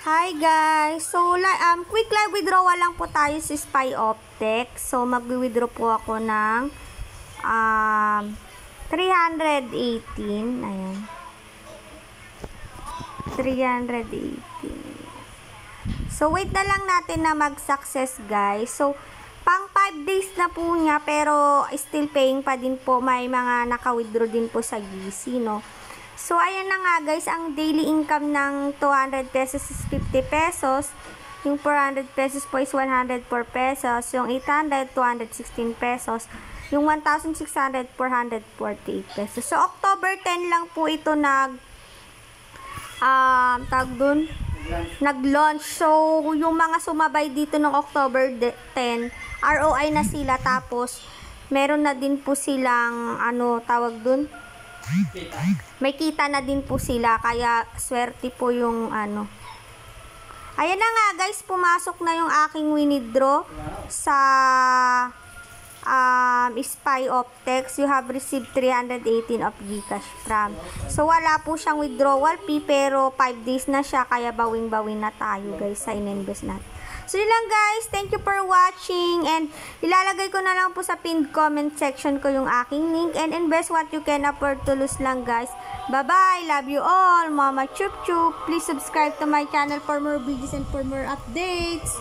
Hi guys! So, quick live withdrawal lang po tayo sa Spy Optex. So, mag-withdraw po ako ng 318. Ayan. 318. So, wait na lang natin na mag-success guys. So, pang 5 days na po niya pero still paying pa din po. May mga naka-withdraw din po sa GC, no? So, ayan na nga guys, ang daily income ng 200 pesos is 50 pesos. Yung 400 pesos po is 104 pesos. Yung 800, 216 pesos. Yung 1,600, 448 pesos. So, October 10 lang po ito nag-launch. So, yung mga sumabay dito ng October 10, ROI na sila. Tapos, meron na din po silang, may kita na din po sila, kaya swerte po yung Ayan na nga guys, pumasok na yung aking withdraw sa Spy Optex. You have received 318 of Gcash from. So wala po siyang withdrawal fee pero 5 days na siya, kaya bawing-bawin na tayo guys sa in-invest natin. So yun lang guys, thank you for watching, and ilalagay ko na lang po sa pinned comment section ko yung aking link, and invest what you can afford to lose lang guys. Bye bye, love you all, mama chup chup. Please subscribe to my channel for more videos and for more updates.